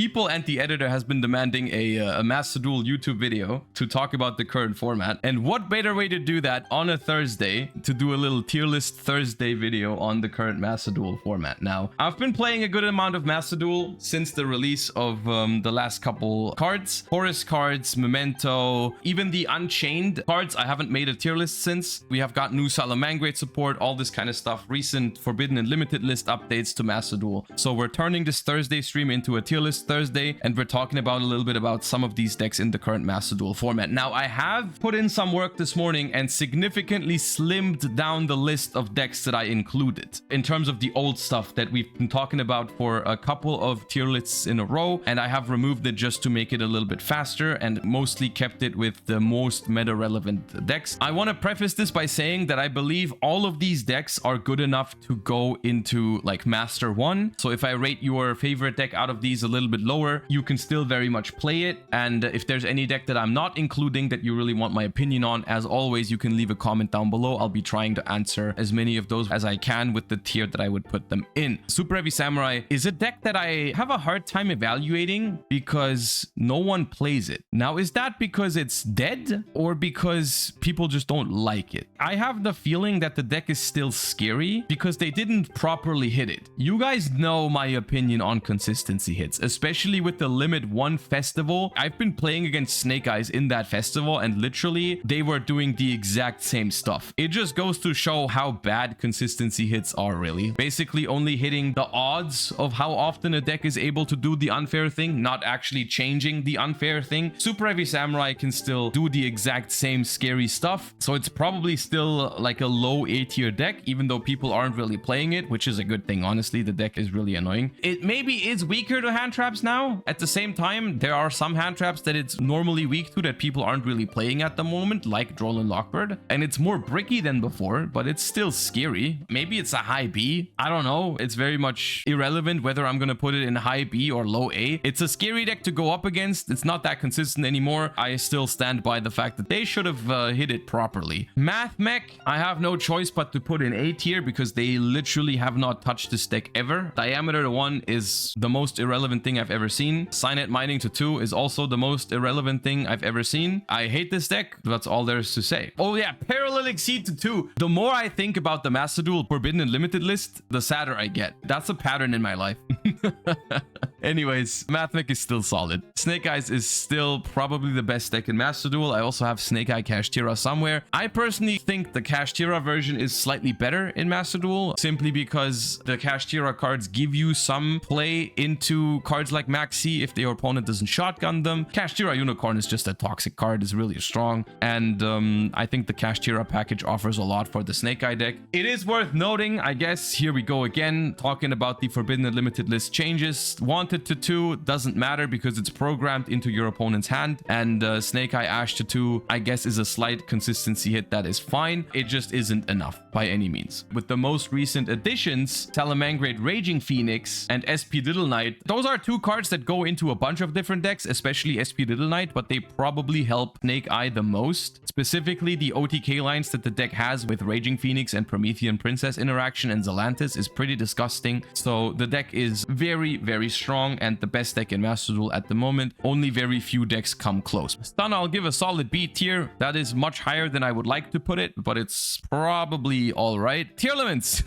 people and the editor has been demanding a Master Duel YouTube video to talk about the current format. And what better way to do that on a Thursday, to do a little tier list Thursday video on the current Master Duel format. Now, I've been playing a good amount of Master Duel since the release of the last couple cards. Horus cards, Memento, even the Unchained cards. I haven't made a tier list since. We have got new Salamangreat support, all this kind of stuff, recent Forbidden and Limited list updates to Master Duel. So we're turning this Thursday stream into a tier list Thursday, and we're talking about a little bit about some of these decks in the current Master Duel format. Now, I have put in some work this morning and significantly slimmed down the list of decks that I included in terms of the old stuff that we've been talking about for a couple of tier lists in a row, and I have removed it just to make it a little bit faster and mostly kept it with the most meta relevant decks. I want to preface this by saying that I believe all of these decks are good enough to go into like Master 1. So if I rate your favorite deck out of these a little bit lower, you can still very much play it. And if there's any deck that I'm not including that you really want my opinion on, as always, you can leave a comment down below. I'll be trying to answer as many of those as I can with the tier that I would put them in. Sueperheavy Samurai is a deck that I have a hard time evaluating because no one plays it. Now, is that because it's dead or because people just don't like it? I have the feeling that the deck is still scary because they didn't properly hit it. You guys know my opinion on consistency hits, especially with the Limit 1 festival. I've been playing against Snake Eyes in that festival and literally they were doing the exact same stuff. It just goes to show how bad consistency hits are really. Basically only hitting the odds of how often a deck is able to do the unfair thing, not actually changing the unfair thing. Sueperheavy Samurai can still do the exact same scary stuff, so it's probably still like a low A tier deck, even though people aren't really playing it, which is a good thing. Honestly, the deck is really annoying. It maybe is weaker to hand traps now. At the same time, there are some hand traps that it's normally weak to that people aren't really playing at the moment, like Droll and Lockbird, and it's more bricky than before, but it's still scary. Maybe it's a high B. I don't know. It's very much irrelevant whether I'm gonna put it in high B or low A. It's a scary deck to go up against. It's not that consistent anymore. I still stand by the fact that they should have hit it properly. Mathmech, I have no choice but to put in A tier because they literally have not touched this deck ever. Diameter 1 is the most irrelevant thing I've ever seen. Signet Mining to 2 is also the most irrelevant thing I've ever seen. I hate this deck. That's all there is to say. Oh yeah, Parallel Exceed to 2. The more I think about the Master Duel Forbidden and Limited list, the sadder I get. That's a pattern in my life. Anyways, Mathmech is still solid. Snake Eyes is still probably the best deck in Master Duel. I also have Snake Eye Kashtira somewhere. I personally think the Kashtira version is slightly better in Master Duel, simply because the Kashtira cards give you some play into cards like Maxi if your opponent doesn't shotgun them. Kashtira Unicorn is just a toxic card, is really strong, and I think the Kashtira package offers a lot for the Snake Eye deck. It is worth noting, I guess, here we go again, talking about the Forbidden and Limited list changes. Wanted to 2 doesn't matter because it's programmed into your opponent's hand, and Snake Eye Ash to 2, I guess, is a slight consistency hit that is fine. It just isn't enough by any means. With the most recent additions, Salamangreat Raging Phoenix and SP Little Knight, those are 2 cards that go into a bunch of different decks, especially SP Little Knight, but they probably help Snake Eye the most. Specifically, the OTK lines that the deck has with Raging Phoenix and Promethean Princess interaction and Zelantis is pretty disgusting. So the deck is very, very strong and the best deck in Master Duel at the moment. Only very few decks come close. Stun, I'll give a solid B tier. That is much higher than I would like to put it, but it's probably all right. Tearlaments.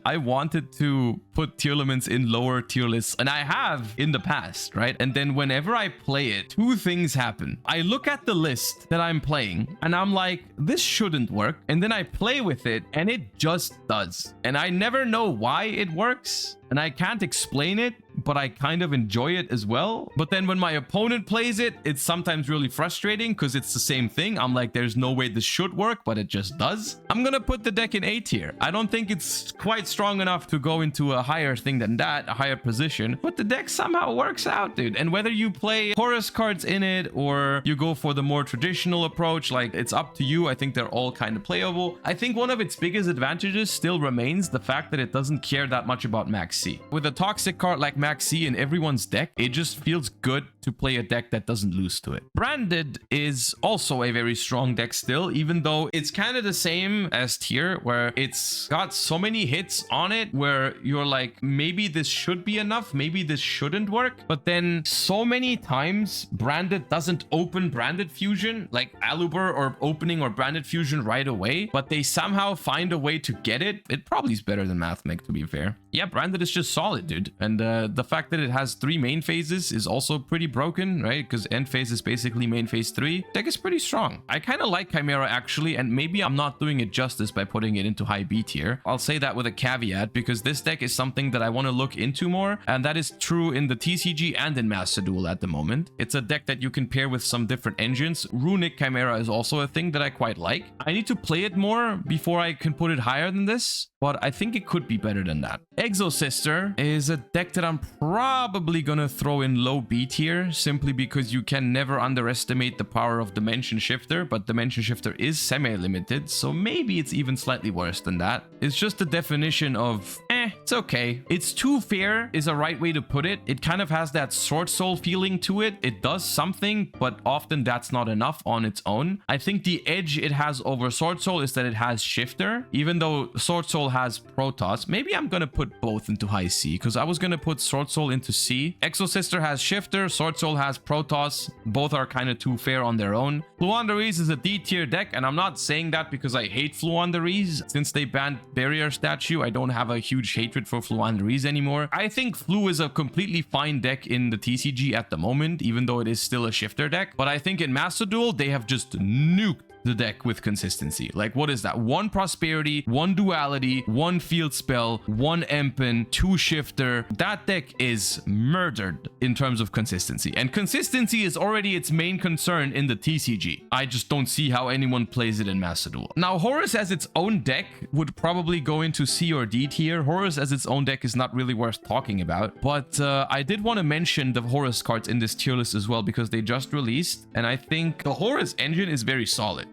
I wanted to put Tearlaments in lower tier lists, and I have in the past, right? And then whenever I play it, 2 things happen. I look at the list that I'm playing and I'm like, this shouldn't work. And then I play with it and it just does. And I never know why it works. And I can't explain it, but I kind of enjoy it as well. But then when my opponent plays it, it's sometimes really frustrating because it's the same thing. I'm like, there's no way this should work, but it just does. I'm gonna put the deck in A tier. I don't think it's quite strong enough to go into a higher thing than that, a higher position, but the deck somehow works out, dude. And whether you play Horus cards in it or you go for the more traditional approach, like, it's up to you. I think they're all kind of playable. I think one of its biggest advantages still remains the fact that it doesn't care that much about Maxi. With a toxic card like Maxi, max C in everyone's deck, it just feels good to play a deck that doesn't lose to it. Branded is also a very strong deck still, even though it's kind of the same as Tier, where it's got so many hits on it where you're like, maybe this should be enough, maybe this shouldn't work. But then so many times Branded doesn't open Branded Fusion, like Aluber or opening or Branded Fusion right away, but they somehow find a way to get it. It probably is better than Mathmech, to be fair. Yeah, Branded is just solid, dude. And the fact that it has 3 main phases is also pretty broken, right? Because end phase is basically main phase 3. Deck is pretty strong. I kind of like Chimera actually, and maybe I'm not doing it justice by putting it into high B tier. I'll say that with a caveat, because this deck is something that I want to look into more, and that is true in the TCG and in Master Duel at the moment. It's a deck that you can pair with some different engines. Runick Chimera is also a thing that I quite like. I need to play it more before I can put it higher than this, but I think it could be better than that. Exosister is a deck that I'm probably gonna throw in low B tier, simply because you can never underestimate the power of Dimension Shifter, but Dimension Shifter is semi-limited, so maybe it's even slightly worse than that. It's just the definition of, it's okay. It's too fair is a right way to put it. It kind of has that Swordsoul feeling to it. It does something, but often that's not enough on its own. I think the edge it has over Swordsoul is that it has Shifter, even though Swordsoul has Protoss. Maybe I'm gonna put both into high C, because I was gonna put Swordsoul into C. Exosister has Shifter, Swordsoul has Protoss. Both are kind of too fair on their own. Floowandereeze is a D tier deck, and I'm not saying that because I hate Floowandereeze. Since they banned Barrier Statue, I don't have a huge hatred for Floowandereeze anymore. I think Flu is a completely fine deck in the TCG at the moment, even though it is still a Shifter deck. But I think in Master Duel, they have just nuked the deck with consistency. Like, what is that? 1 Prosperity, 1 Duality, 1 Field Spell, 1 Empen, 2 Shifter. That deck is murdered in terms of consistency. And consistency is already its main concern in the TCG. I just don't see how anyone plays it in Master Duel. Now, Horus as its own deck would probably go into C or D tier. Horus as its own deck is not really worth talking about. But I did want to mention the Horus cards in this tier list as well, because they just released. And I think the Horus engine is very solid.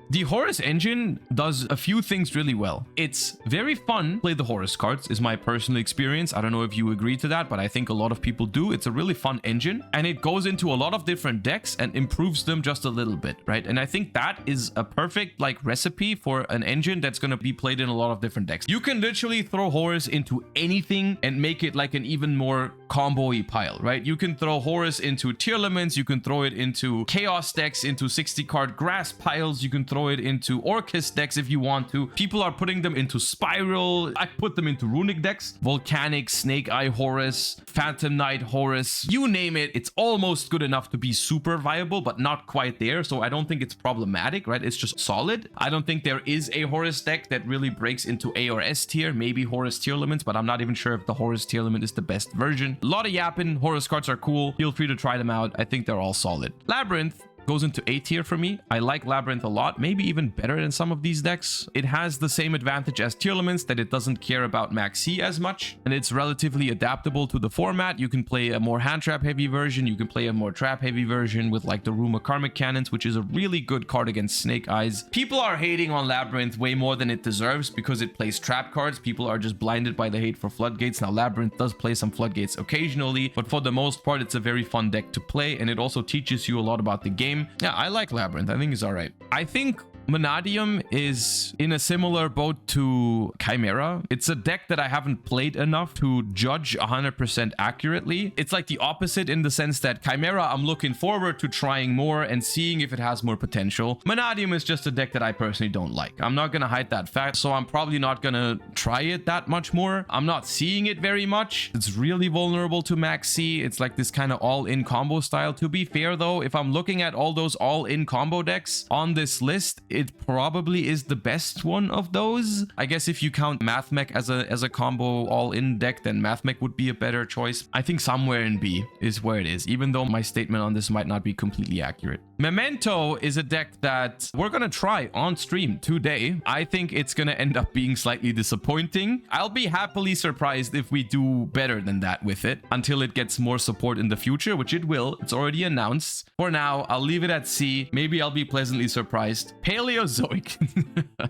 The Horus engine does a few things really well. It's very fun to play the Horus cards, is my personal experience. I don't know if you agree to that, but I think a lot of people do. It's a really fun engine, and it goes into a lot of different decks and improves them just a little bit, right? And I think that is a perfect like recipe for an engine that's going to be played in a lot of different decks. You can literally throw Horus into anything and make it like an even more combo-y pile, right? You can throw Horus into Tearlaments, you can throw it into Chaos decks, into 60-card Grass piles, you can throw it into Orcus decks if you want to. People are putting them into Spiral. I put them into Runick decks. Volcanic, Snake Eye Horus, Phantom Knight Horus, you name it. It's almost good enough to be super viable, but not quite there. So I don't think it's problematic, right? It's just solid. I don't think there is a Horus deck that really breaks into A or S tier. Maybe Horus Tearlament, but I'm not even sure if the Horus Tearlament is the best version. A lot of yapping. Horus cards are cool. Feel free to try them out. I think they're all solid. Labrynth goes into A tier for me. I like Labrynth a lot, maybe even better than some of these decks. It has the same advantage as Tearlaments, that it doesn't care about max C as much, and it's relatively adaptable to the format. You can play a more hand trap heavy version, you can play a more trap heavy version with like the Ruma Karmic Cannons, which is a really good card against Snake Eyes. People are hating on Labrynth way more than it deserves because it plays trap cards. People are just blinded by the hate for Floodgates. Now Labrynth does play some Floodgates occasionally, but for the most part it's a very fun deck to play, and it also teaches you a lot about the game. Yeah, I like Labrynth. I think it's all right. I think Mannadium is in a similar boat to Chimera. It's a deck that I haven't played enough to judge 100% accurately. It's like the opposite in the sense that Chimera, I'm looking forward to trying more and seeing if it has more potential. Mannadium is just a deck that I personally don't like. I'm not going to hide that fact, so I'm probably not going to try it that much more. I'm not seeing it very much. It's really vulnerable to max C. It's like this kind of all-in combo style. To be fair though, if I'm looking at all those all-in combo decks on this list, it probably is the best one of those. I guess if you count Mathmech as a combo all-in deck, then Mathmech would be a better choice. I think somewhere in B is where it is, even though my statement on this might not be completely accurate. Memento is a deck that we're gonna try on stream today. I think it's gonna end up being slightly disappointing. I'll be happily surprised if we do better than that with it until it gets more support in the future, which it will. It's already announced. For now, I'll leave it at C. Maybe I'll be pleasantly surprised. Paleozoic Paleozoic.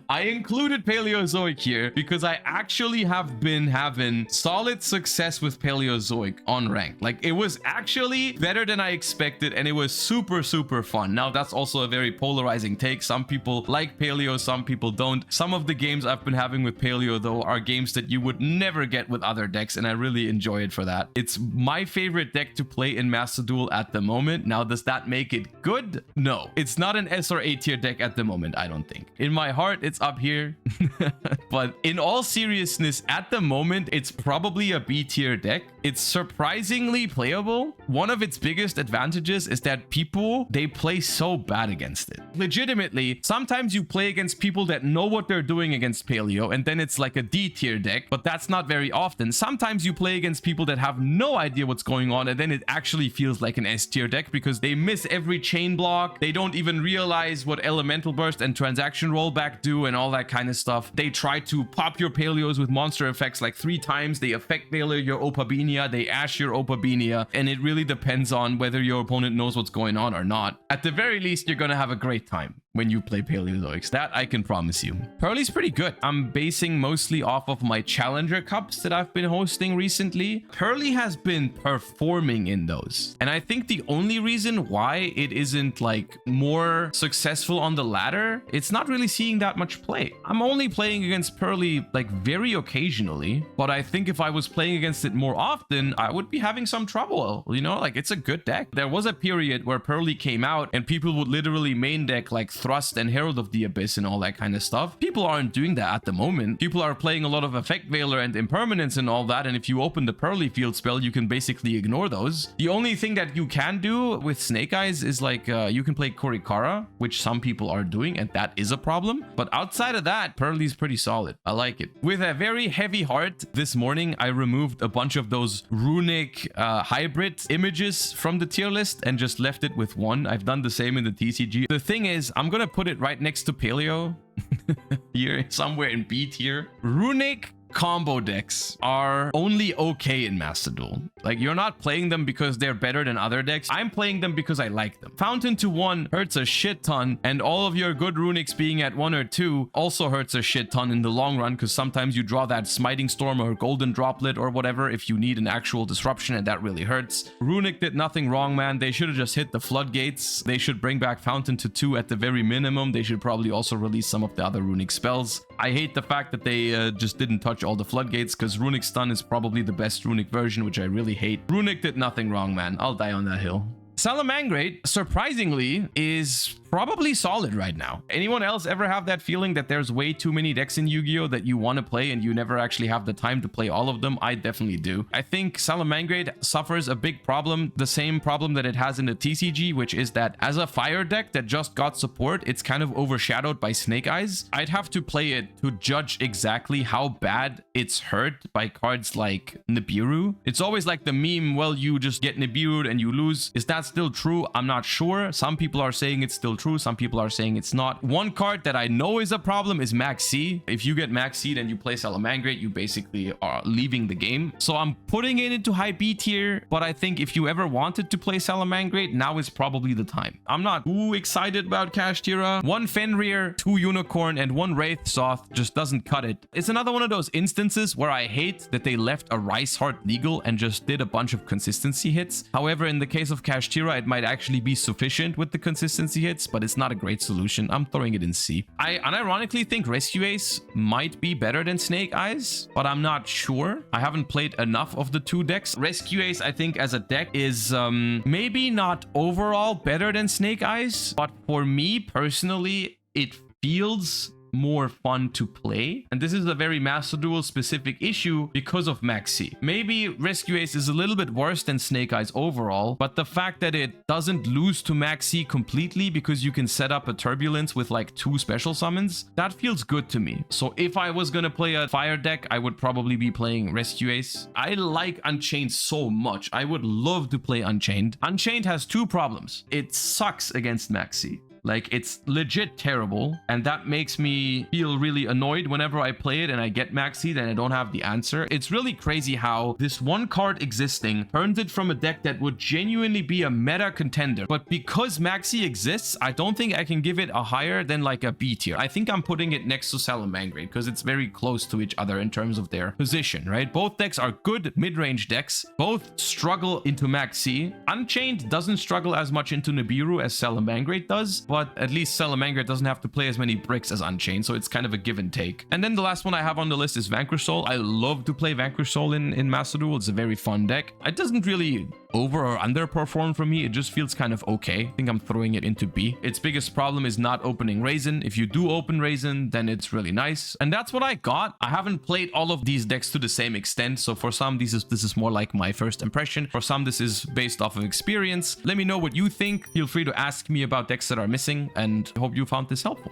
I included Paleozoic here because I actually have been having solid success with Paleozoic on rank. Like, it was actually better than I expected, and it was super, super fun. Now, that's also a very polarizing take. Some people like Paleo, some people don't. Some of the games I've been having with Paleo, though, are games that you would never get with other decks, and I really enjoy it for that. It's my favorite deck to play in Master Duel at the moment. Now, does that make it good? No. It's not an S or A tier deck at the moment, I don't think. In my heart, it's up here. But in all seriousness, at the moment, it's probably a B tier deck. It's surprisingly playable. One of its biggest advantages is that people, they play so bad against it. Legitimately, sometimes you play against people that know what they're doing against Paleo, and then it's like a D tier deck, but that's not very often. Sometimes you play against people that have no idea what's going on, and then it actually feels like an S tier deck because they miss every chain block. They don't even realize what Elemental Burst and Transaction Rollback do and all that kind of stuff. They try to pop your Paleos with monster effects like 3 times. They effect Veiler your Opabinia, they Ash your Opabinia, and it really depends on whether your opponent knows what's going on or not. At the very least, you're gonna have a great time when you play Paleozoics. That I can promise you. Purrely's pretty good. I'm basing mostly off of my Challenger Cups that I've been hosting recently. Purrely has been performing in those. And I think the only reason why it isn't like more successful on the ladder, it's not really seeing that much play. I'm only playing against Purrely like very occasionally, but I think if I was playing against it more often, I would be having some trouble. You know, like it's a good deck. There was a period where Purrely came out and people would literally main deck like Thrust and Herald of the Abyss and all that kind of stuff. People aren't doing that at the moment. People are playing a lot of Effect Veiler and Impermanence and all that, and if you open the Purrely field spell, you can basically ignore those. The only thing that you can do with Snake Eyes is like you can play Korikara, which some people are doing, and that is a problem. But outside of that, Purrely's pretty solid. I like it. With a very heavy heart, this morning I removed a bunch of those Runick hybrid images from the tier list and just left it with one. I've done the same in the TCG. The thing is, I'm gonna put it right next to Paleo here somewhere in B tier. Runick combo decks are only okay in Master Duel. Like, you're not playing them because they're better than other decks. I'm playing them because I like them. Fountain to 1 hurts a shit ton, and all of your good Runicks being at 1 or 2 also hurts a shit ton in the long run, because sometimes you draw that Smiting Storm or Golden Droplet or whatever if you need an actual disruption, and that really hurts. Runick did nothing wrong, man. They should have just hit the floodgates. They should bring back Fountain to 2 at the very minimum. They should probably also release some of the other Runick spells. I hate the fact that they just didn't touch all the floodgates, because Runick Stun is probably the best Runick version, which I really hate. Runick did nothing wrong, man. I'll die on that hill. Salamangreat, surprisingly, is probably solid right now. Anyone else ever have that feeling that there's way too many decks in Yu-Gi-Oh that you want to play and you never actually have the time to play all of them? I definitely do. I think Salamangreat suffers a big problem, the same problem that it has in the TCG, which is that as a fire deck that just got support, it's kind of overshadowed by Snake Eyes. I'd have to play it to judge exactly how bad it's hurt by cards like Nibiru. It's always like the meme, well, you just get Nibiru'd and you lose. Is that still true? I'm not sure. Some people are saying it's still true. Some people are saying it's not. One card that I know is a problem is Max C. If you get Max C and you play Salamangreat, you basically are leaving the game. So I'm putting it into high B tier, but I think if you ever wanted to play Salamangreat, now is probably the time. I'm not too excited about Kashtira. 1 Fenrir, 2 Unicorn, and 1 Wraith Soth just doesn't cut it. It's another one of those instances where I hate that they left a Rice Heart legal and just did a bunch of consistency hits. However, in the case of Kashtira, it might actually be sufficient with the consistency hits, but it's not a great solution. I'm throwing it in C. I unironically think Rescue Ace might be better than Snake Eyes, but I'm not sure. I haven't played enough of the 2 decks. Rescue Ace, I think, as a deck is maybe not overall better than Snake Eyes, but for me personally, it feels more fun to play. And this is a very Master Duel specific issue because of Maxi. Maybe Rescue Ace is a little bit worse than Snake Eyes overall, but the fact that it doesn't lose to Maxi completely because you can set up a Turbulence with like 2 special summons, that feels good to me. So if I was gonna play a fire deck, I would probably be playing Rescue Ace. I like Unchained so much. I would love to play Unchained. Unchained has 2 problems. It sucks against Maxi. Like, it's legit terrible, and that makes me feel really annoyed whenever I play it and I get Maxi, then I don't have the answer. It's really crazy how this one card existing turns it from a deck that would genuinely be a meta contender, but because Maxi exists, I don't think I can give it a higher than like a B tier. I think I'm putting it next to Salamangreat because it's very close to each other in terms of their position, right? Both decks are good mid-range decks. Both struggle into Maxi. Unchained doesn't struggle as much into Nibiru as Salamangreat does, but at least Salamangreat doesn't have to play as many bricks as Unchained, so it's kind of a give and take. And then the last one I have on the list is Vanquish Soul. I love to play Vanquish Soul in Master Duel. It's a very fun deck. It doesn't really over or underperform for me. It just feels kind of okay. I think I'm throwing it into B. Its biggest problem is not opening Raisin. If you do open Raisin, then it's really nice. And that's what I got. I haven't played all of these decks to the same extent, so for some this is more like my first impression. For some this is based off of experience. Let me know what you think. Feel free to ask me about decks that are missing, and hope you found this helpful.